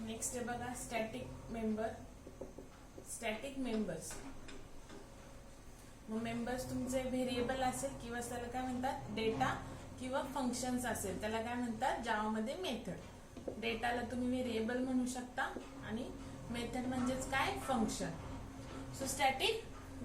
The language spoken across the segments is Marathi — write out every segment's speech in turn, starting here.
नेक्स्ट आहे बघा स्टॅटिक मेंबर्स. मग मेंबर्स तुमचे व्हेरिएबल असेल किंवा त्याला काय म्हणतात डेटा किंवा फंक्शन्स असेल त्याला काय म्हणतात जावामध्ये मेथड. डेटाला तुम्ही व्हेरिएबल म्हणू शकता आणि मेथड म्हणजेच काय फंक्शन. सो स्टॅटिक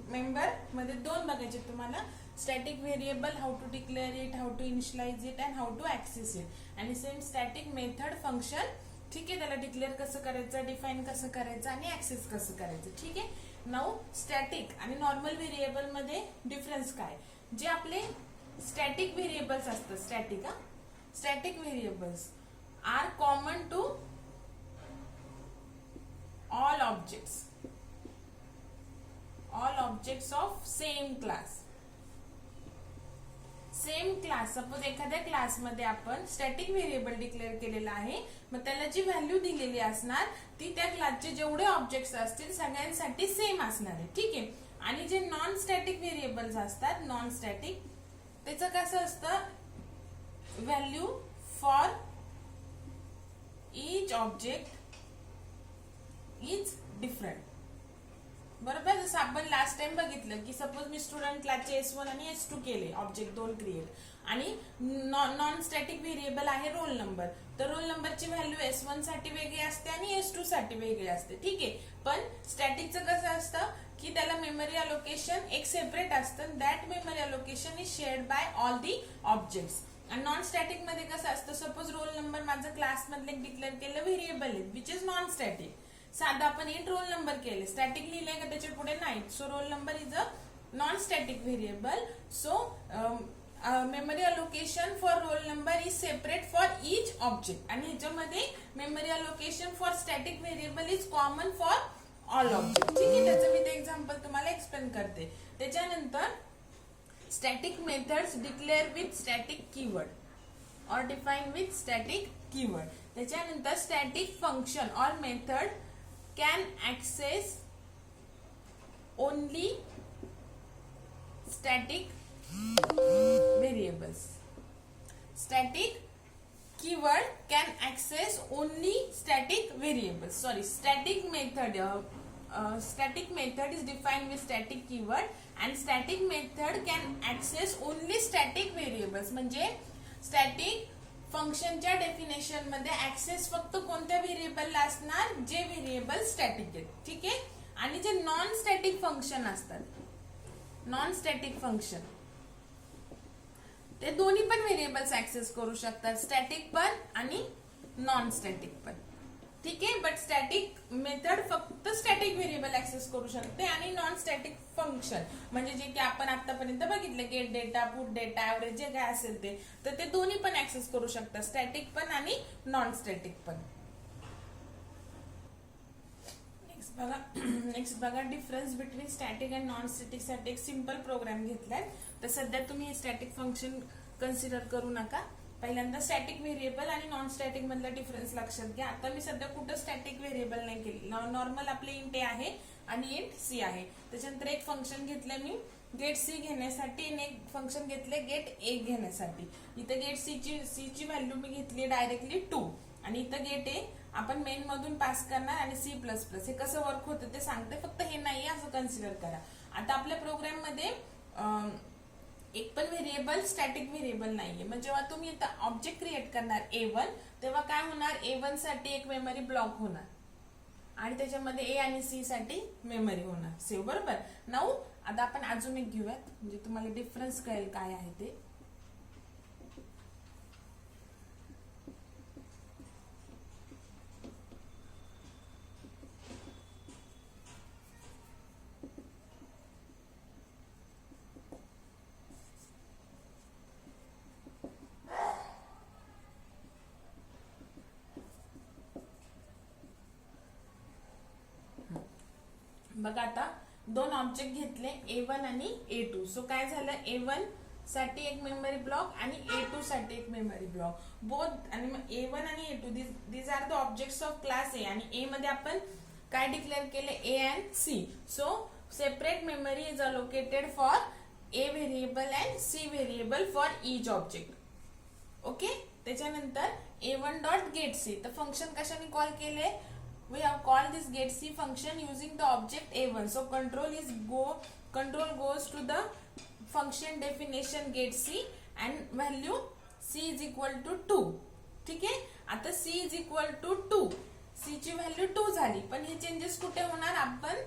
मेंबर मध्ये दोन बघायचे तुम्हाला. Static variable, how to declare it, how to initialize it and how to access it. आणि सेम स्टॅटिक मेथड फंक्शन, ठीक आहे, त्याला डिक्लेअर कसं करायचं, डिफाईन कसं करायचं आणि ऍक्सेस कसं करायचं. ठीक आहे. नाऊ स्टॅटिक आणि नॉर्मल व्हेरिएबल मध्ये डिफरन्स काय. जे आपले स्टॅटिक व्हेरिएबल्स असतात, static variables are common to all objects of same class. Suppose एखाद्या क्लासमध्ये आपण स्टॅटिक व्हेरिएबल डिक्लेअर केलेला आहे, मग त्याला जी व्हॅल्यू दिलेली असणार ती त्या क्लासचे जेवढे ऑब्जेक्ट्स असतील सगळ्यांसाठी सेम असणार आहे. ठीक आहे. आणि जे नॉन स्टॅटिक व्हेरिएबल्स असतात, नॉन स्टॅटिक, त्याचं कसं असतं, value for each object is different. बरोबर. जसं आपण लास्ट टाइम बघितलं की सपोज मी स्टुडंट क्लासचे S1 आणि S2 केले, ऑब्जेक्ट दोन क्रिएट, आणि नॉन स्टॅटिक व्हेरिएबल आहे रोल नंबर, तर रोल नंबरची व्हॅल्यू S1 साठी वेगळी असते आणि S2 साठी वेगळी असते. ठीक आहे. पण स्टॅटिकचं कसं असतं की त्याला मेमरी अलोकेशन एक सेपरेट असतं. That memory allocation is shared by all the objects. आणि नॉन स्टॅटिक मध्ये कसं असतं, सपोज रोल नंबर माझं क्लास मधले डिक्लेअर केलं व्हेरिएबल आहे विच इज नॉन स्टॅटिक. साधा आपण इंट रोल नंबर केले, स्टॅटिक लिहिलंय का त्याच्या पुढे नाही. So roll number is a non static variable. So memory allocation for roll number is separate for each object. आणि ह्याच्यामध्ये memory allocation for static variable is common for all object. ठीक आहे. त्याचं मी ते एक्झाम्पल तुम्हाला एक्सप्लेन करते. त्याच्यानंतर static methods declare with static keyword और डिफाइन विथ स्टॅटिक कीवर्ड. त्याच्यानंतर स्टॅटिक फंक्शन और method can access only static variables. Static keyword can access only static variables. Sorry, static method is defined with static keyword and static method can access only static variables. म्हणजे स्टॅटिक फंक्शनच्या डेफिनेशन मध्ये ऍक्सेस फक्त कोणत्या व्हेरिएबलला असणार, जे व्हेरिएबल स्टॅटिक आहेत. ठीक आहे. आणि जे नॉन स्टॅटिक फंक्शन असतात, नॉन स्टॅटिक फंक्शन, ते दोन्ही पण व्हेरिएबल्स ऍक्सेस करू शकतात, स्टॅटिक पण आणि नॉन स्टॅटिक पण. ठीक आहे. बट स्टॅटिक मेथड फक्त स्टॅटिक व्हेरिएबल ऍक्सेस करू शकते आणि नॉन स्टॅटिक फंक्शन म्हणजे जे की आपण आतापर्यंत बघितलं, gate data, put data, average, जे काय असेल ते, तर ते दोन्ही पण ऍक्सेस करू शकतात, स्टॅटिक पण आणि नॉन स्टॅटिक पण. नेक्स्ट बघा difference between static and non static साठी एक सिंपल प्रोग्राम घेतलाय. तर सध्या तुम्ही स्टॅटिक फंक्शन कन्सिडर करू नका. पहिल्यांदा स्टॅटिक व्हेरिएबल आणि नॉन स्टॅटिक मधला डिफरन्स लक्षात घ्या. आता मी सध्या कुठं स्टॅटिक व्हेरिएबल नाही केली, नॉर्मल आपले इंट ए आहे आणि इंट सी आहे. त्याच्यानंतर एक फंक्शन घेतलंय मी गेट सी घेण्यासाठी आणि एक फंक्शन घेतलंय गेट ए घेण्यासाठी. इथं गेट सी ची व्हॅल्यू मी घेतली डायरेक्टली 2 आणि इथं गेट ए आपण मेन मधून पास करणार आणि C++. हे कसं वर्क होतं ते सांगते, फक्त हे नाही असं कन्सिडर करा. आता आपल्या प्रोग्राम मध्ये एक पण व्हेरिएबल स्टॅटिक व्हेरिएबल नाहीये. मग जेव्हा तुम्ही आता ऑब्जेक्ट क्रिएट करणार A1, तेव्हा काय होणार, A1 साठी एक मेमरी ब्लॉक होणार आणि त्याच्यामध्ये A आणि C साठी मेमरी होणार सेव्ह. बरोबर. नाऊ आता आपण अजून एक घेऊयात म्हणजे तुम्हाला डिफरन्स कळेल काय आहे ते. बघा आता दोन ऑब्जेक्ट घेतले A1 आणि A2. सो काय झालं, A1 साठी एक मेमरी ब्लॉक आणि A2 साठी एक मेमरी ब्लॉक, बोथ. आणि मग A1 आणि A2 these are the objects of class A. आणि A मध्ये आपण काय डिक्लेअर केले, A and C. So separate memory is allocated for A variable and C variable for each object. Okay. त्याच्यानंतर a1 डॉट गेट सी. तर फंक्शन कशाने कॉल केले? We have call this get C function using the object a1. So control goes to the function definition get C and value c is equal to 2. ठीक आहे. आता c is equal to 2, c ची व्हॅल्यू 2 झाली. पण हे चेंजेस कुठे होणार? आपण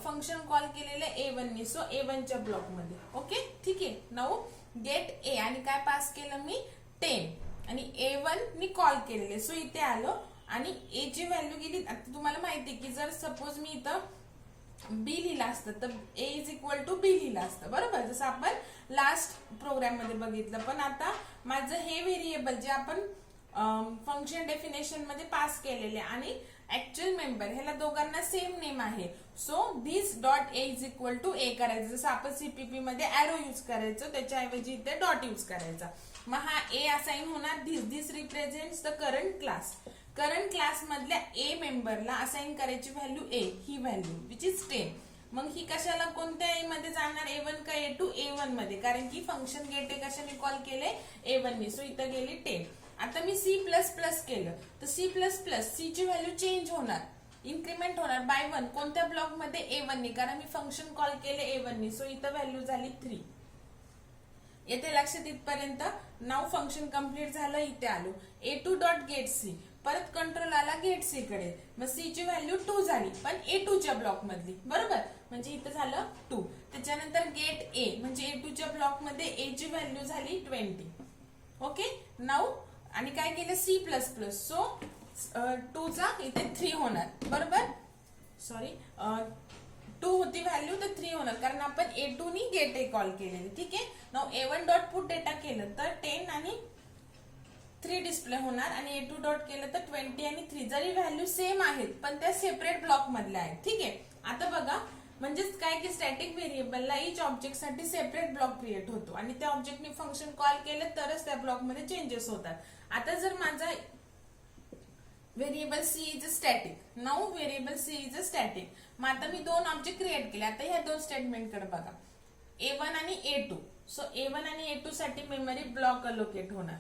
फंक्शन कॉल केलेले a1 ने. सो a1 च्या ब्लॉक मध्ये. ओके, ठीक आहे. नाऊ गेट a आणि काय पास केलं मी? 10 आणि a1 मी कॉल केलेले. सो इथे आलो आणि a ची व्हॅल्यू गेली. आता तुम्हाला माहिती की जर सपोज मी इथं बी लिहिलं असतं तर a इज इक्वल टू बी लिहिलं असतं, बरोबर, जसं आपण लास्ट प्रोग्राम मध्ये बघितलं. पण आता माझं हे व्हेरिएबल जे आपण फंक्शन डेफिनेशन मध्ये पास केलेले आणि ऍक्च्युअल मेंबर ह्याला दोघांना सेम नेम आहे. So this dot A is equal to a करायचं. जसं आपण सीपीपी मध्ये एरो यूज करायचो त्याच्याऐवजी इथे डॉट यूज करायचा. मग हा ए असाइन होणार this represents the current class. Current class मधल्या ए मेंबरला असाइन करायची व्हॅल्यू ए, ही व्हॅल्यू विच इज 10. मग ही कशाला कोणत्या ए मध्ये जाणार? a1 का a2? a1 मध्ये, कारण की फंक्शन गेट ए कशाने कॉल केले? a1 ने. सो इथं गेली 10. आता मी C++ केलं तर C++ ची व्हॅल्यू चेंज होणार, इन्क्रीमेंट होणार बाय 1. कोणत्या ब्लॉक मध्ये? a1 ने, कारण मी फंक्शन कॉल केले a1 ने. सो इथं व्हॅल्यू झाली 3. येथे लक्षात इथपर्यंत. नाव फंक्शन कम्प्लीट झालं. इथे आलो a2 डॉट गेट सी. परत कंट्रोल आला गेट सी कडे. मग C ची व्हॅल्यू 2 झाली पण a2 च्या ब्लॉक मधली, बरोबर, म्हणजे इथं झालं 2. त्याच्यानंतर गेट ए म्हणजे a2 च्या ब्लॉक मध्ये a ची व्हॅल्यू झाली 20. ओके, नाऊ आणि काय केलं? C++. सो 2 चा इथे 3 होणार, बरोबर, सॉरी 2 होती व्हॅल्यू तर 3 होणार कारण आपण a2 नी गेट ए कॉल केलेले. ठीक आहे. Now a1 dot put data केलं तर 10 आणि 3 डिस्प्ले होणार आणि a2 डॉट केलं तर 20 आणि 3. जरी व्हॅल्यू सेम आहेत पण त्या सेपरेट ब्लॉक मधल्या आहेत. ठीक आहे. आता बघा म्हणजेच काय की स्टॅटिक व्हेरिएबलला इच ऑब्जेक्ट साठी सेपरेट ब्लॉक क्रिएट होतो आणि त्या ऑब्जेक्टने फंक्शन कॉल केलं तरच त्या ब्लॉक मध्ये चेंजेस होतात. आता जर माझा variable c is a static, now variable c is a static. मग आता मी 2 ऑब्जेक्ट क्रिएट केले. आता ह्या 2 स्टेटमेंट कडे बघा, a1 आणि a2. सो a1 आणि a2 साठी मेमरी ब्लॉक अलोकेट होणार.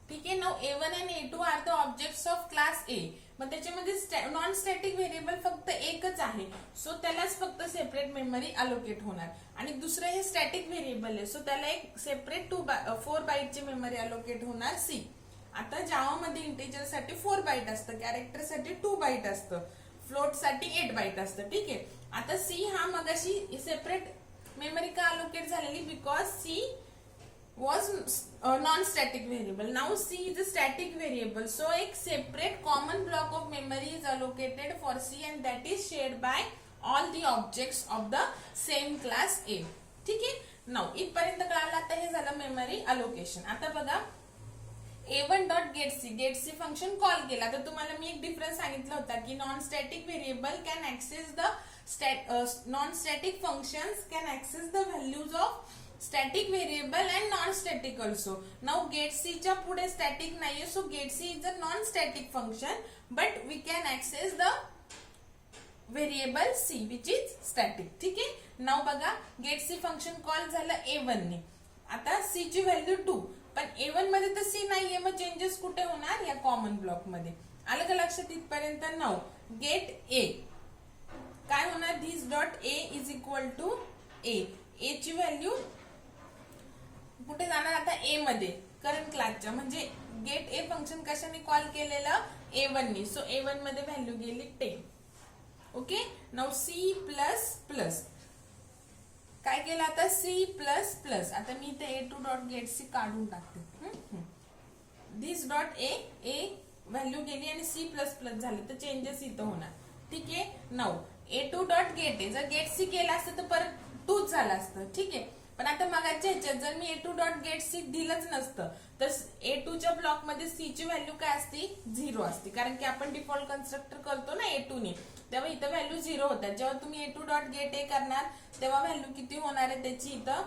ठीक आहे. नाऊ a1 आणि a2 are the objects of class A. मग त्याच्यामध्ये नॉन स्टॅटिक व्हेरिएबल फक्त एकच आहे. सो त्यालाच फक्त सेपरेट मेमरी अलोकेट होणार. आणि दुसरं हे स्टॅटिक व्हेरिएबल आहे. सो त्याला एक सेपरेट 4 बाईटची मेमरी अलोकेट होणार सी. आता जावा मध्ये इंटिजर साठी 4 बाईट असतं, कॅरेक्टर साठी 2 बाईट असतं, फ्लोट साठी 8 बाईट असतं. ठीक आहे. आता सी हा मगाशी सेपरेट मेमरी का अलोकेट झालेली? Because C was non-static variable. Now C is a static variable. So एक separate common block of memory is allocated for C and that is shared by all the objects of the same class A. ठीक आहे. Now इथपर्यंत कळालं. आता हे झालं मेमरी अलोकेशन. आता बघा a1 dot get C function call केला तर तुम्हाला मी एक डिफरन्स सांगितला होता की non static variable can access the non static functions can access the values of static variable and non static also. Now get C च्या पुढे स्टॅटिक नाहीये. So get C is a non static function but we can access the variable C which is static. ठीक आहे. नाऊ बघा गेट सी फंक्शन कॉल झालं a1 ने. आता सी ची व्हॅल्यू 2 पण a1 मध्ये तर सी नाहीये. मग चेंजेस कुठे होणार? या कॉमन ब्लॉक मध्ये. आलं का लक्षात इथपर्यंत? नाऊ गेट ए काय होणार? This dot A is equal to a. A ची व्हॅल्यू कुठे जाणार? आता ए मध्ये, करंट क्लासच्या. म्हणजे गेट ए फंक्शन कशाने कॉल केलेलं? a1 ने. सो a1 मध्ये व्हॅल्यू गेली 10. ओके. Now C++. काय केलं आता? C++. आता मी इथे a2 डॉट गेट सी काढून टाकते. दिस डॉट ए व्हॅल्यू गेली आणि C++ झालं तर चेंजेस इथं होणार. ठीक आहे. नाऊ a2 डॉट गेट ए जर गेट सी केलं असतं तर परत 2 झालं असतं. ठीक आहे. पण आता मगाच्या ह्याच्यात जर मी a2 डॉट गेट सी दिलंच नसतं तर a2 च्या ब्लॉक मध्ये c ची व्हॅल्यू काय असती? 0 असते. कारण की आपण डिफॉल्ट कन्स्ट्रक्टर करतो ना a2 ने, तेव्हा इथं व्हॅल्यू 0 होतात. जेव्हा तुम्ही a2 डॉट गेट ए करणार तेव्हा व्हॅल्यू किती होणार आहे त्याची? इथं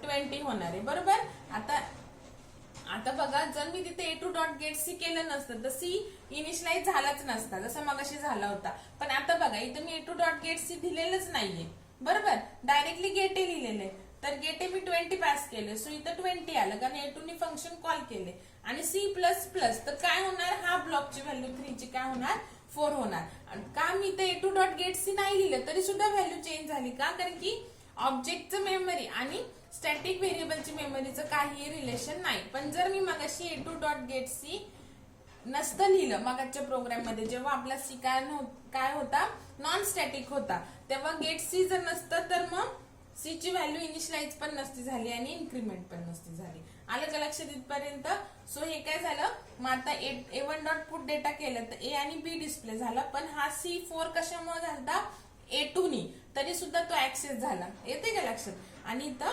20 होणार आहे, बरोबर. आता बघा जर मी तिथे a2 डॉट गेट सी केलं नसतं तर सी इनिशियलाइज झालाच नसता जसा मगाशी झाला होता. पण आता बघा इथं मी a2 डॉट गेट सी दिलेलंच नाहीये, बरोबर, डायरेक्टली गेट ए लिहिलेलं आहे. तर गेट ए मी 20 पास केले, सो इथं 20 आलं कारण A2 ने फंक्शन कॉल केले. आणि C++ तर काय होणार, हा ब्लॉकची व्हॅल्यू 3 ची काय होणार 4 होणार. का मी इथं A2 डॉट गेट सी नाही लिहिलं तरी सुद्धा व्हॅल्यू चेंज झाली का, कारण की ऑब्जेक्टचं मेमरी आणि स्टॅटिक व्हेरिएबलची मेमरीचं काही रिलेशन नाही. पण जर मी मगाशी A2 डॉट गेट सी नसतं लिहिलं मागच्या प्रोग्राम मध्ये, जेव्हा आपला सी काय होता नॉन स्टॅटिक होता, तेव्हा गेट सी जर नसतं तर मग सी ची व्हॅल्यू इनिशियलाइज पण नसती झाली आणि इन्क्रीमेंट पण नसती झाली. आलं का लक्षात इथपर्यंत. सो हे काय झालं, मग आता A1 डॉट पुट डेटा केलं तर A आणि B डिस्प्ले झाला, पण हा C4 कशामुळे झाला A2 नी, तरी सुद्धा तो ऍक्सेस झाला. येते का लक्षात. आणि इथं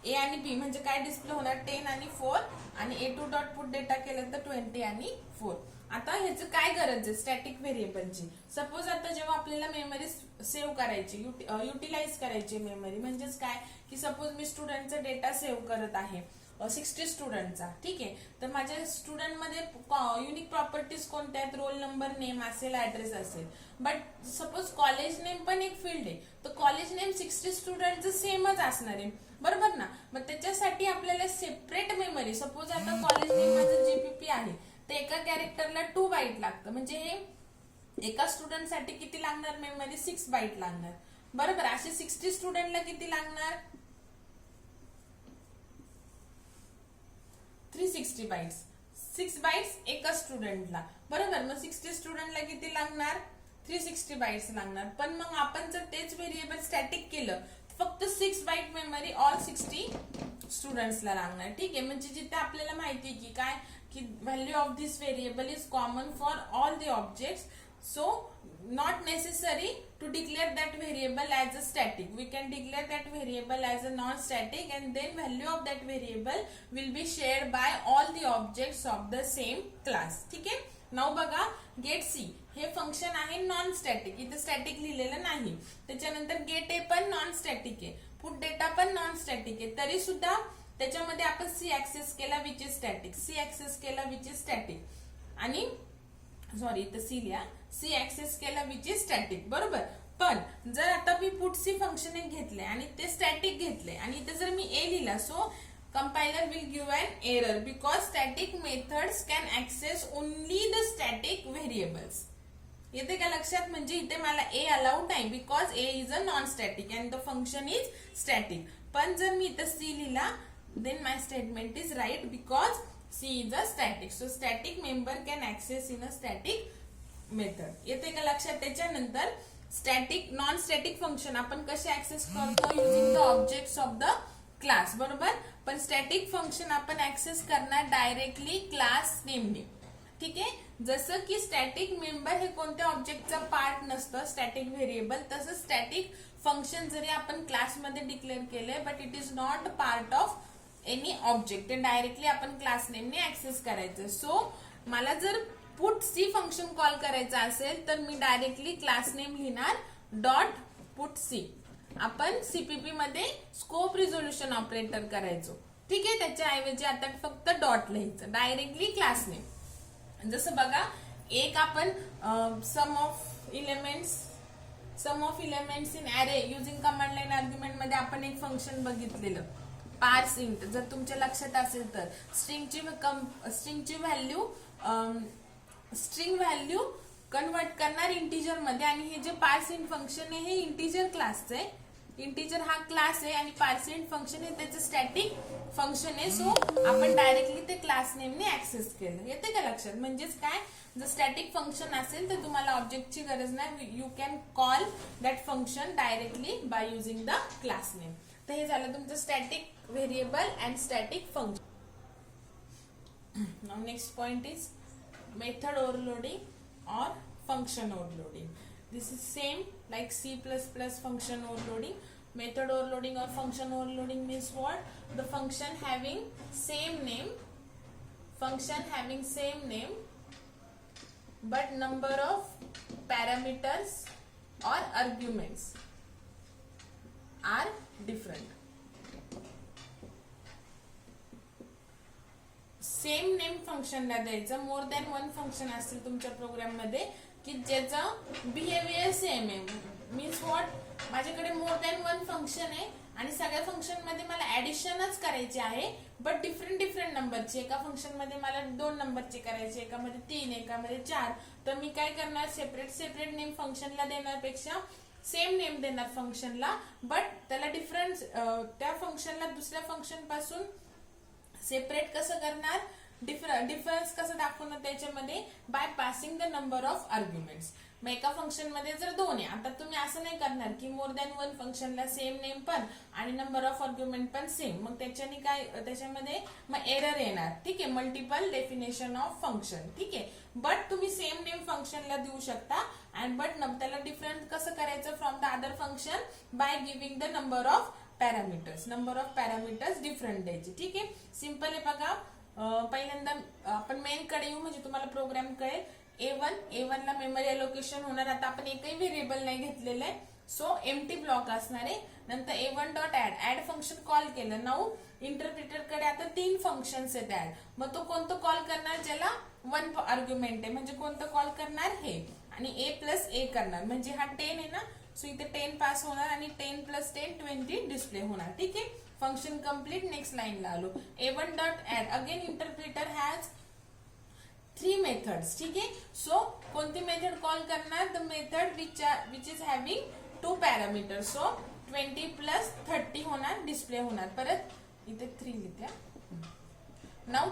A आणि B म्हणजे काय डिस्प्ले होणार 10 आणि 4, आणि A2 डॉट पुट डेटा केलं तर 20 आणि 4. आता ह्याचं काय गरज आहे स्टॅटिक व्हेरिएबलची. सपोज आता जेव्हा आपल्याला मेमरी सेव्ह करायची, युटिलाइज करायची मेमरी, म्हणजेच काय की सपोज मी स्टुडंटचा डेटा सेव्ह करत आहे 60 स्टुडंटचा, ठीक आहे. तर माझ्या स्टुडंट मध्ये युनिक प्रॉपर्टीज कोणत्या आहेत, रोल नंबर, नेम असेल, ऍड्रेस असेल. बट सपोज कॉलेज नेम पण एक फील्ड आहे, तर कॉलेज नेम 60 स्टुडंटचं सेमच असणार आहे, बरोबर ना. मग त्याच्यासाठी आपल्याला सेपरेट मेमरी, सपोज आता कॉलेज नेम माझं GPP आहे, तर एका कॅरेक्टरला 2 बाईट लागतं, म्हणजे हे एका स्टुडंटसाठी किती लागणार मेमरी 6 बाईट लागणार, बरोबर. असे 60 स्टुडंटला किती लागणार 360 बाईट्स, 6 बाईट्स एका स्टुडंटला, बरोबर. मग 60 स्टुडंटला किती लागणार 360 बाईट्स लागणार. पण मग आपण जर तेच व्हेरिएबल स्टॅटिक केलं फक्त 6 बाईट मेमरी ऑल 60 स्टुडंट्सला लागणार, ठीक आहे. म्हणजे जिथे आपल्याला माहिती की काय की value of this variable is common for all the objects, so not necessary to declare that variable as a static. We can declare that variable as a non-static, and then value of that variable will be shared by all the objects of the same class. ठीक आहे. नाव बघा गेट सी हे फंक्शन आहे नॉन स्टॅटिक, इथे स्टॅटिक लिहिलेलं नाही. त्याच्यानंतर गेट ए पण नॉन स्टॅटिक आहे, पुट डेटा पण नॉन स्टॅटिक आहे, तरी सुद्धा त्याच्यामध्ये आपण सी ऍक्सेस केला which is static, C access केला विच इज स्टॅटिक, आणि सॉरी इथं सी लिहा, सी ऍक्सेस केला विच इज स्टॅटिक, बरोबर. पण जर आता मी पुट सी फंक्शन एक घेतले आणि ते स्टॅटिक घेतले आणि इथे जर मी ए लिहिला, so compiler will give an error because static methods can access only the static variables. येते का लक्षात. म्हणजे इथे मला ए अलाउड नाही because A is a non static and the function is static. पण जर मी इथं सी लिहिला then my statement is right because C is a static. So static member can access in a static method. येते का लक्षात. त्याच्यानंतर स्टॅटिक नॉन स्टॅटिक फंक्शन आपण कसे ऍक्सेस करतो using the objects of the class, बरोबर. पण स्टॅटिक फंक्शन आपण ऍक्सेस करणार डायरेक्टली क्लास नेमने, ठीक आहे. जसं की स्टॅटिक मेंबर हे कोणत्या ऑब्जेक्टचा पार्ट नसतं स्टॅटिक व्हेरिएबल, तसं स्टॅटिक फंक्शन जरी आपण क्लासमध्ये डिक्लेअर केले but it is not part of any object, directly आपण क्लास नेमने ऍक्सेस करायचं. सो मला जर पुट सी फंक्शन कॉल करायचं असेल तर मी डायरेक्टली क्लास नेम लिहिणार डॉट पुट सी. आपण सीपीपी मध्ये स्कोप रिझोल्युशन ऑपरेटर करायचो, ठीक आहे. त्याच्याऐवजी आता फक्त डॉट लिहायचं डायरेक्टली क्लास नेम. जसं बघा एक आपण sum of elements in array using command line argument मध्ये आपण एक फंक्शन बघितलेलं पार्स इंट. जर तुमच्या लक्षात असेल तर स्ट्रिंग व्हॅल्यू कन्वर्ट करणार इंटिजर मध्ये, आणि हे जे पार्स इंट फंक्शन आहे हे इंटिजर क्लासचं आहे. इंटिजर हा क्लास आहे आणि पार्स इंट फंक्शन हे त्याचं स्टॅटिक फंक्शन आहे. सो आपण डायरेक्टली ते क्लास नेमने ऍक्सेस केलं. येते का लक्षात. म्हणजेच काय, जर स्टॅटिक फंक्शन असेल तर तुम्हाला ऑब्जेक्टची गरज नाही, you can call that function directly by using the class name. तर हे झालं तुमचं static variable and static function. Now next point is method overloading or function overloading. This is same like C++ function overloading. Method overloading or function overloading means what? The function having same name but number of parameters or arguments are different. Same name फंक्शनला द्यायचं. मोर दॅन वन फंक्शन असतील तुमच्या प्रोग्राम मध्ये की ज्याचं बिहेवियर सेम आहे. मीन्स व्हॉट, माझ्याकडे मोर दॅन वन फंक्शन आहे आणि सगळ्या फंक्शन मध्ये मला ऍडिशनच करायची आहे, बट डिफरंट नंबरची. एका फंक्शन मध्ये मला 2 नंबरची करायची, एकामध्ये 3, एकामध्ये 4. तर मी काय करणार, सेपरेट नेम फंक्शनला देण्यापेक्षा सेम नेम देणार फंक्शनला, बट त्याला डिफरन्स, त्या फंक्शनला दुसऱ्या फंक्शन पासून सेपरेट कसं करणार, डिफरन्स कसं दाखवणार त्याच्यामध्ये, by passing the number of arguments. मग एका फंक्शन मध्ये जर 2 आहे, आता तुम्ही असं नाही करणार की मोर दॅन 1 फंक्शनला सेम नेम पण आणि नंबर ऑफ आर्ग्युमेंट पण सेम, मग त्याच्याने काय, त्याच्यामध्ये मग एरर येणार. ठीक आहे, मल्टिपल डेफिनेशन ऑफ फंक्शन. ठीक आहे, बट तुम्ही सेम नेम फंक्शनला देऊ शकता अँड बट त्याला डिफरंट कसं करायचं from the other function, by giving the number of parameters different द्यायचे. ठीक आहे, सिंपल आहे बघा. पहिल्यांदा आपण मेन कडे येऊ म्हणजे तुम्हाला प्रोग्राम कळेल. A1 ला मेमरी अलोकेशन होणार. आता आपण एकही व्हेरिएबल नाही घेतलेलं आहे, सो एम्प्टी ब्लॉक असणार आहे. नंतर A1 dot add function call केलं. नाऊ इंटरप्रिटर कडे आता 3 फंक्शन्स आहेत ऍड. मग तो कोणतं कॉल करणार, ज्याला 1 आर्ग्युमेंट आहे, म्हणजे कोणतं कॉल करणार हे, आणि A+A करणार, म्हणजे हा 10 आहे ना, सो इथे 10 पास होणार आणि 10 + 10 20 डिस्प्ले होणार. ठीक आहे, फंक्शन कंप्लीट. नेक्स्ट लाईनला आलो. A1 dot add again interpreter has 3 methods. ठीक आहे, सो कोणती मेथड कॉल करणार, the method which is having 2 parameters. So 20 + 30 होणार, डिस्प्ले होणार. परत इथे 3 लिहित्या. Now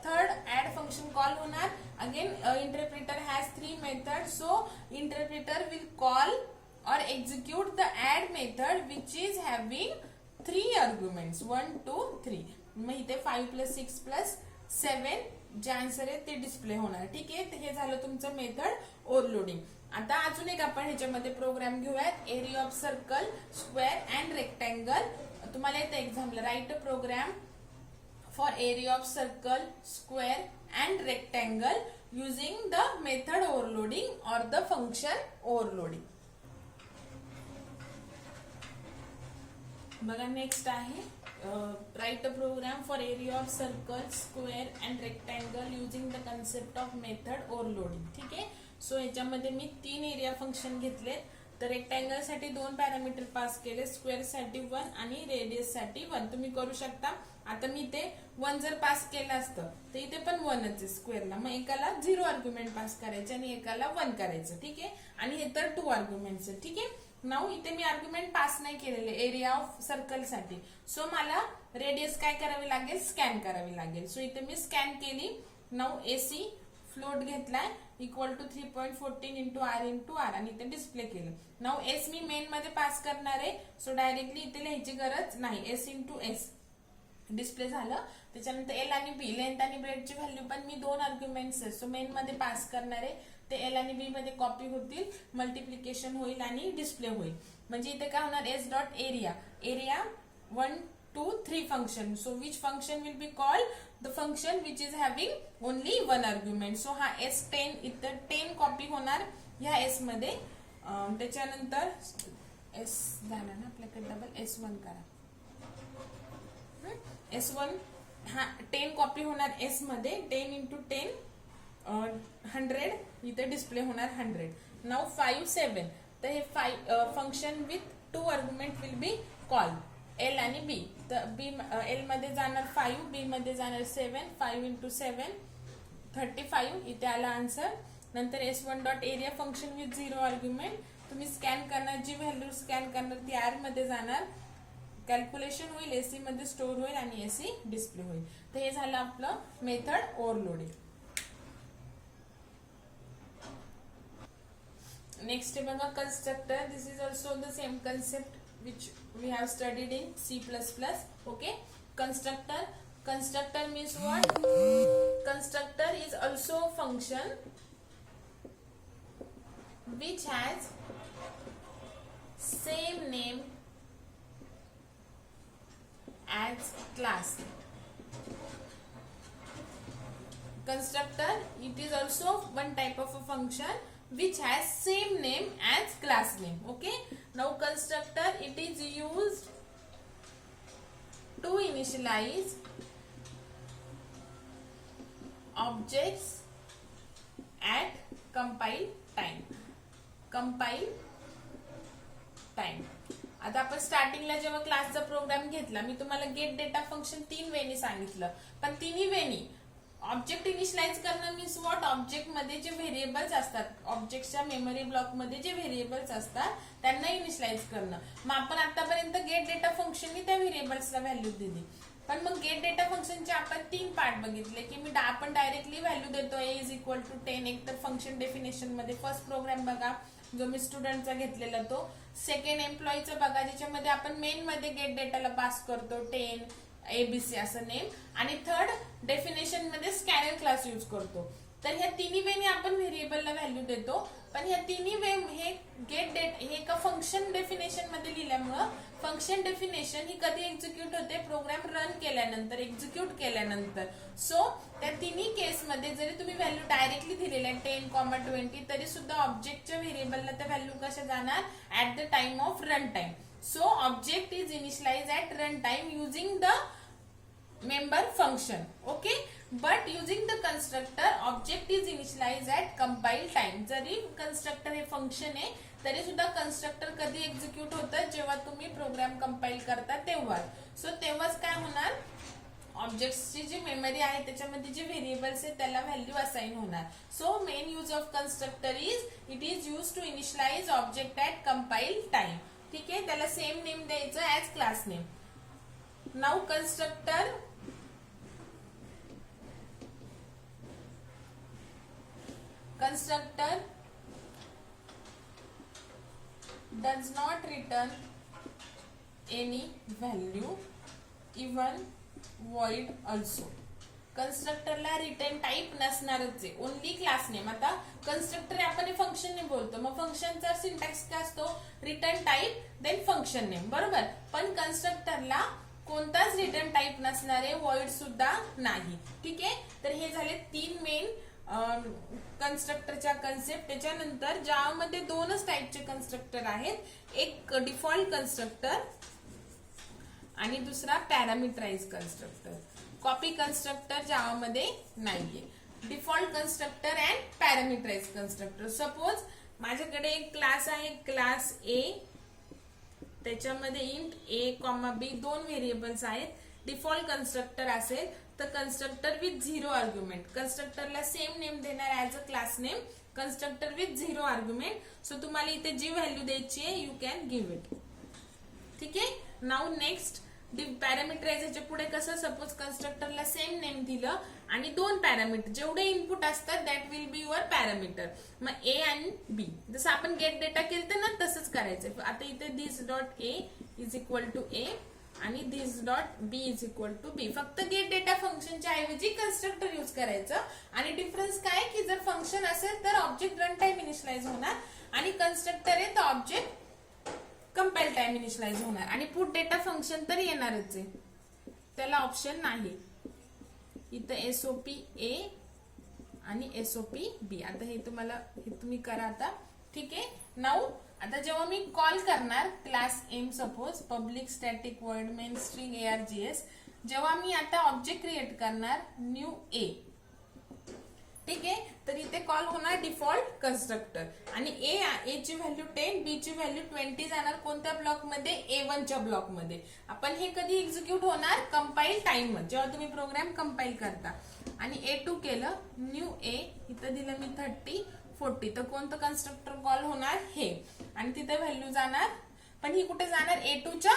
third add function call होणार. Again interpreter has 3 method, so interpreter will call or execute the add method which is having 3 arguments 1 2 3. मग इथे 5 + 6 + 7 जे आन्सर आहे ते डिस्प्ले होणार. ठीक आहे, हे झालं तुमचं मेथड ओव्हरलोडिंग. आता अजून एक आपण ह्याच्यामध्ये प्रोग्राम घेऊयात. Area of circle, square and rectangle. तुम्हाला येतं example, write a program for area of circle, square and rectangle using the method overloading or the function overloading. बघा नेक्स्ट आहे, write a program for area of circle, square and rectangle using the concept of method overloading. ठीक आहे, सो याच्यामध्ये मी 3 एरिया फंक्शन घेतले. तर रेक्टँगल साठी 2 पॅरामीटर पास केले, स्क्वेअर साठी 1 आणि रेडियस साठी 1. तुम्ही करू शकता. आता मी ते 1 जर पास केलं असतं तर इथे पण 1च आहे स्क्वेअरला, मग एकाला 0 आर्ग्युमेंट पास करायचे आणि एकाला 1 करायचं. ठीक आहे, आणि हे तर 2 आर्ग्युमेंट्स आहेत. ठीक आहे, नाऊ इथे मी आर्ग्युमेंट पास नाही केलेले एरिया ऑफ सर्कल साठी, सो मला रेडियस काय करावी लागेल, स्कॅन करावी लागेल. सो इथे मी स्कॅन केली. नाऊ AC फ्लोट घेतलाय इक्वल टू 3.14 × R आणि इथे डिस्प्ले केलं. नाऊ S मी मेन मध्ये पास करणार आहे, सो डायरेक्टली इथे लिहायची गरज नाही. S × S डिस्प्ले झालं. त्याच्यानंतर L आणि B, लेंथ आणि ब्रेडची व्हॅल्यू पण मी 2 आर्ग्युमेंट्स आहेत, सो मेन मध्ये पास करणार आहे. ते L आणि B मध्ये कॉपी होतील, मल्टिप्लिकेशन होईल आणि डिस्प्ले होईल. म्हणजे इथे काय होणार, S dot area 1 2 3 function. So which function will be called, the function which is having only 1 argument. So हा S10 इथं 10 कॉपी होणार ह्या S मध्ये. त्याच्यानंतर S झाला ना आपल्याकडे, डबल S1 करा. S1 हा 10 कॉपी होणार S मध्ये. 10 × 10 100 इथे डिस्प्ले होणार 100. नाउ 5 7, तर हे 5 function with 2 argument will be call L आणि B. तर L मध्ये जाणार 5, B मध्ये जाणार 7. 5 × 7 35 इथे आला आन्सर. नंतर S1 dot area function with 0 argument. तुम्ही स्कॅन करणार, जी व्हॅल्यू स्कॅन करणार ती R मध्ये जाणार, कॅल्क्युलेशन होईल, AC मध्ये स्टोअर होईल आणि AC डिस्प्ले होईल. तर हे झालं आपलं मेथड ओव्हरलोडिंग. नेक्स्ट आहे बघा constructor. This is also the same concept which we have studied in C++. Okay, constructor means what? Constructor is also a function which has same name as class. Constructor, it is also one type of a function which has same name as class name. Okay, now constructor, it is used to initialize objects at compile time. आता आपण स्टार्टिंगला जेव्हा क्लासचा प्रोग्राम घेतला, मी तुम्हाला गेट डेटा फंक्शन 3 वेनी सांगितलं, पण तिन्ही वेनी ऑब्जेक्ट इनिशियलाइज करणं मीन्स व्हॉट, ऑब्जेक्ट मध्ये जे व्हेरिएबल्स असतात, ऑब्जेक्टच्या मेमरी ब्लॉक मध्ये जे व्हेरिएबल्स असतात त्यांना इनिशियलाइज करणं. मग आपण आतापर्यंत गेट डेटा फंक्शननी त्या व्हेरिएबल्सला व्हॅल्यू दिली, पण मग गेट डेटा फंक्शनचे आपण 3 पार्ट बघितले की आपण डायरेक्टली व्हॅल्यू देतो a इज इक्वल टू 10. एक तर फंक्शन डेफिनेशन मध्ये फर्स्ट प्रोग्राम बघा जो मी स्टुडंटचा घेतलेला तो, सेकंड एम्प्लॉईचा बघा ज्याच्यामध्ये आपण मेन मध्ये गेट डेटाला पास करतो 10 ABC असं नेम, आणि थर्ड डेफिनेशन मध्ये स्कॅनर क्लास यूज करतो. तर ह्या तिन्ही वेने आपण व्हेरिएबलला व्हॅल्यू देतो, पण ह्या तिन्ही वे हे गेट डेट हे एका फंक्शन डेफिनेशन मध्ये लिहिल्यामुळं फंक्शन डेफिनेशन ही कधी एक्झिक्यूट होते, प्रोग्राम रन केल्यानंतर, एक्झिक्यूट केल्यानंतर. सो त्या तिन्ही केसमध्ये जरी तुम्ही व्हॅल्यू डायरेक्टली दिलेल्या 10, 20 तरी सुद्धा ऑब्जेक्टच्या व्हेरिएबलला त्या व्हॅल्यू कशा जाणार, at the time of run time. So object is initialized at runtime using the member function, okay, but using the constructor object is initialized at compile time. जरी constructor हे function आहे तरी सुद्धा constructor कधी एक्झिक्यूट होतं, जेव्हा तुम्ही प्रोग्राम कंपाईल करता तेव्हा. सो तेव्हाच काय होणार, ऑब्जेक्टची जी मेमरी आहे त्याच्यामध्ये जे व्हेरिएबल्स आहेत त्याला व्हॅल्यू असाइन होणार. So main use of constructor is it is use to initialise object at compile time. ठीक आहे, त्याला सेम नेम द्यायचं as class name. Now constructor does not return any value even void also. कन्स्ट्रक्टरला रिटर्न टाइप नसणारच आहे, ओनली क्लास नेम. आता कन्स्ट्रक्टर आपण फंक्शन नेम बोलतो, मग फंक्शनचा सिंटॅक्स काय असतो, return type then function name, बरोबर. पण कन्स्ट्रक्टरला कोणताच रिटर्न टाइप नसणार आहे, वॉइड सुद्धा नाही. ठीक आहे, तर हे झाले 3 मेन कन्स्ट्रक्टरच्या कन्सेप्ट. त्याच्यानंतर जावामध्ये 2च टाइपचे कन्स्ट्रक्टर आहेत, एक डिफॉल्ट कन्स्ट्रक्टर आणि दुसरा पॅरामीटराइज कन्स्ट्रक्टर. कॉपी कन्स्ट्रक्टर जावामध्ये नाहीये. Default constructor and parameterise constructor. Suppose माझ्याकडे एक क्लास आहे, क्लास ए, त्याच्यामध्ये इंट a, b 2 व्हेरिएबल्स आहेत. डिफॉल्ट कन्स्ट्रक्टर असेल तर कन्स्ट्रक्टर विथ 0 आर्ग्युमेंट, कन्स्ट्रक्टरला सेम नेम देणार as a class name, constructor with 0 argument. So तुम्हाला इथे जी व्हॅल्यू द्यायची आहे यू कॅन गिव्ह इट. ठीक आहे, नाउ नेक्स्ट पॅरामीटरायझरच्या पुढे कसं, सपोज कन्स्ट्रक्टरला सेम नेम दिलं आणि 2 पॅरामीटर, जेवढे इनपुट असतात that will be your parameter. मग ए आणि बी, जसं आपण गेट डेटा केलं ना तसंच करायचं. आता इथे this dot A is equal to A आणि this dot B is equal to B. फक्त गेट डेटा फंक्शनच्या ऐवजी कन्स्ट्रक्टर यूज करायचं. आणि डिफरन्स काय की जर फंक्शन असेल तर ऑब्जेक्ट रन टाइम इनिशियलाइज होणार, आणि कन्स्ट्रक्टर आहे तर ऑब्जेक्ट कंपाईल टाइम इनिशियलाइज होणार. आणि पुट डेटा फंक्शन तर येणारच आहे, त्याला ऑप्शन नाही. इथं एसओपी ए आणि एसओपी बी. आता हे तुम्ही करा आता. ठीक आहे, नाउ आता जेव्हा मी कॉल करणार class M, suppose public static void main string ARGS, जेव्हा मी आता ऑब्जेक्ट क्रिएट करणार न्यू ए, ठीक आहे, तर इथे कॉल होणार डिफॉल्ट कन्स्ट्रक्टर. आणि ए ची व्हॅल्यू 10, बी ची व्हॅल्यू 20 जाणार कोणत्या ब्लॉक मध्ये, A1 च्या ब्लॉक मध्ये. आपण हे कधी एक्झिक्यूट होणार, कंपाईल टाइम मध्ये, जेव्हा तुम्ही प्रोग्राम कंपाईल करता. आणि A2 केलं, न्यू ए, इथं दिलं मी 30, 40, तर कोणतं कन्स्ट्रक्टर कॉल होणार, हे. आणि तिथे व्हॅल्यू जाणार, पण ही कुठे जाणार, A2 च्या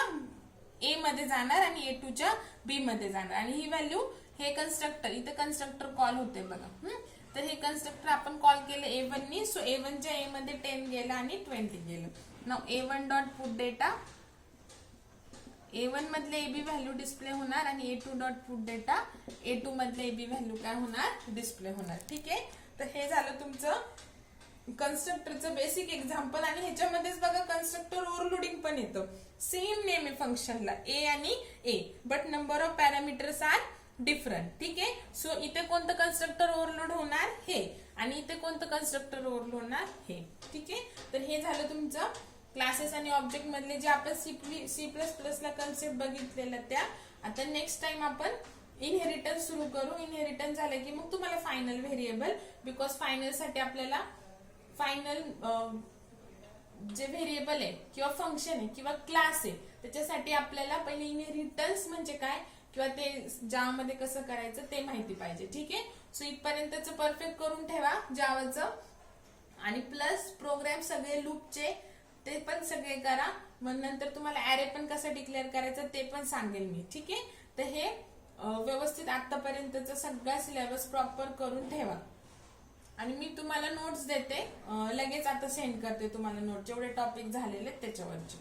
ए मध्ये जाणार आणि A2 च्या बी मध्ये जाणार. आणि ही व्हॅल्यू हे कन्स्ट्रक्टर, इथे कन्स्ट्रक्टर कॉल होते बघा. तर हे कन्स्ट्रक्टर आपण कॉल केलं A1 नी. सो A1 च्या ए मध्ये 10 गेलं आणि 20 गेलं. Now A1 dot put data, A1 मधले एबी व्हॅल्यू डिस्प्ले होणार आणि A2 dot put data, A2 मधले एबी व्हॅल्यू काय होणार, डिस्प्ले होणार. ठीक आहे, तर हे झालं तुमचं कन्स्ट्रक्टरचं बेसिक एक्झाम्पल. आणि ह्याच्यामध्येच बघा कन्स्ट्रक्टर ओव्हरलोडिंग पण येतं. सेम नेम आहे फंक्शनला ए आणि A, but number of parameters are different. ठीक आहे, सो इथे कोणतं कन्स्ट्रक्टर ओव्हरलोड होणार, हे, आणि इथे कोणतं कन्स्ट्रक्टर ओव्हरलोड होणार, हे. ठीक आहे, तर हे झालं तुमचं क्लासेस आणि ऑब्जेक्ट मधले जे आपण C++ ला कन्सेप्ट बघितलेलं त्या. आता नेक्स्ट टाइम आपण इनहेरिटन्स सुरू करू. इनहेरिटन्स झालं की मग तुम्हाला फायनल व्हेरिएबल, बिकॉज फायनल साठी आपल्याला फायनल जे व्हेरिएबल आहे किंवा फंक्शन आहे किंवा क्लास आहे त्याच्यासाठी आपल्याला पहिले इनहेरिटन्स म्हणजे काय किंवा ते जावामध्ये कसं करायचं ते माहिती पाहिजे. ठीक आहे. सो इथपर्यंतच परफेक्ट करून ठेवा जावाचं. आणि प्लस प्रोग्राम सगळे लूपचे ते पण सगळे करा. मग नंतर तुम्हाला ऍरे पण कसं डिक्लेअर करायचं ते पण सांगेल मी. ठीक आहे. तर हे व्यवस्थित आतापर्यंतचा सगळा सिलेबस प्रॉपर करून ठेवा. आणि मी तुम्हाला नोट्स देते लगेच आता सेंड करते तुम्हाला नोट जेवढे टॉपिक झालेले त्याच्यावरचे.